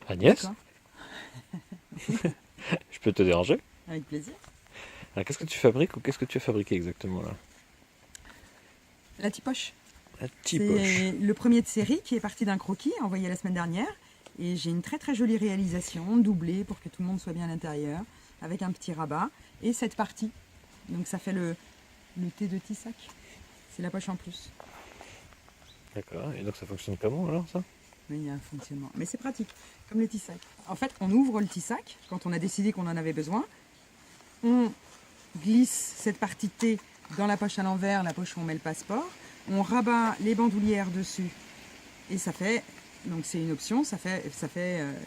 Agnès, D'accord, je peux te déranger? avec plaisir. Alors, qu'est-ce que tu fabriques ou qu'est-ce que tu as fabriqué exactement là? La tipoche, La tipoche. c'est le premier de série qui est parti d'un croquis envoyé la semaine dernière. Et j'ai une très très jolie réalisation, doublée pour que tout le monde soit bien à l'intérieur, avec un petit rabat. Et cette partie, donc ça fait le thé de Tissac. C'est la poche en plus. D'accord. Et donc ça fonctionne comment alors ça? Mais il y a un fonctionnement. Mais c'est pratique, comme le Tissac. En fait, on ouvre le Tissac quand on a décidé qu'on en avait besoin. On glisse cette partie de thé dans la poche à l'envers, la poche où on met le passeport. On rabat les bandoulières dessus et ça fait, donc c'est une option, ça fait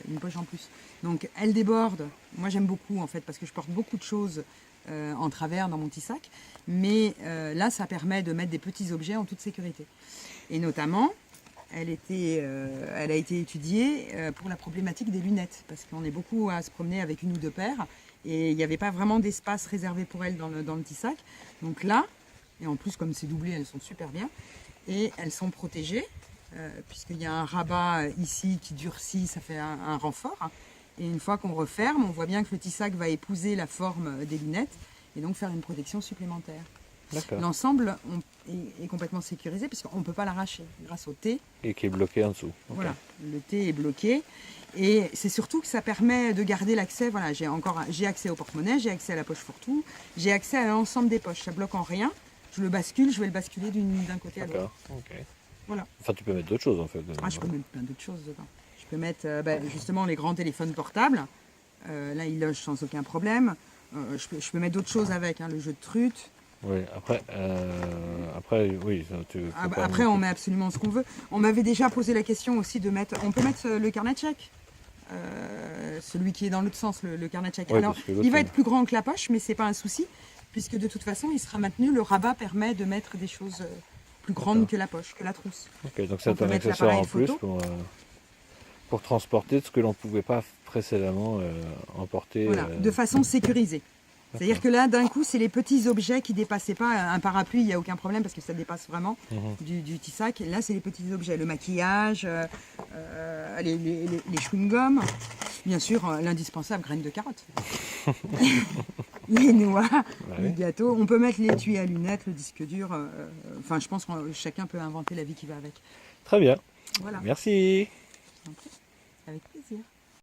une poche en plus. Donc elle déborde. Moi j'aime beaucoup en fait parce que je porte beaucoup de choses en travers dans mon petit sac. Mais là ça permet de mettre des petits objets en toute sécurité. Et notamment, elle a été étudiée pour la problématique des lunettes, parce qu'on est beaucoup à se promener avec une ou deux paires, et il n'y avait pas vraiment d'espace réservé pour elles dans le petit sac. Donc là, et en plus comme c'est doublé, elles sont super bien, et elles sont protégées, puisqu'il y a un rabat ici qui durcit, ça fait un renfort. Et une fois qu'on referme, on voit bien que le petit sac va épouser la forme des lunettes, et donc faire une protection supplémentaire. D'accord. L'ensemble est complètement sécurisé puisqu'on ne peut pas l'arracher grâce au thé. Et qui est bloqué en dessous. Ok. Voilà, le thé est bloqué. Et c'est surtout que ça permet de garder l'accès. Voilà, j'ai accès au porte-monnaie, j'ai accès à la poche fourre-tout, j'ai accès à l'ensemble des poches. Ça bloque en rien. Je le bascule, je vais le basculer d'un côté à l'autre. D'accord. Ok. Voilà. Enfin, tu peux mettre d'autres choses en fait. Ah, je peux mettre plein d'autres choses dedans. Je peux mettre justement les grands téléphones portables. Là, ils logent sans aucun problème. Je peux mettre d'autres choses avec, hein, le jeu de truite. Oui. Après, oui. Faut pas Après, on met absolument ce qu'on veut. On m'avait déjà posé la question aussi de mettre. On peut mettre le carnet de chèques, celui qui est dans l'autre sens, le carnet de chèques. Ouais, Alors, parce que l'autre, il va être plus grand que la poche, mais c'est pas un souci, puisque de toute façon, il sera maintenu. Le rabat permet de mettre des choses plus grandes D'accord. que la poche, que la trousse. Ok, donc On c'est peut un mettre accessoire l'appareil en plus photo. pour transporter ce que l'on ne pouvait pas précédemment emporter. Voilà, de façon sécurisée. C'est-à-dire que là, d'un coup, c'est les petits objets qui dépassaient pas. Un parapluie, il n'y a aucun problème parce que ça dépasse vraiment Mhm. du petit sac. Là, c'est les petits objets. Le maquillage, les chewing-gums. Bien sûr, l'indispensable, graines de carotte. Les noix, les Ouais. gâteaux. On peut mettre l'étui à lunettes, le disque dur. Enfin, je pense que chacun peut inventer la vie qui va avec. Très bien. Voilà, Merci. je t'en prie. Avec plaisir.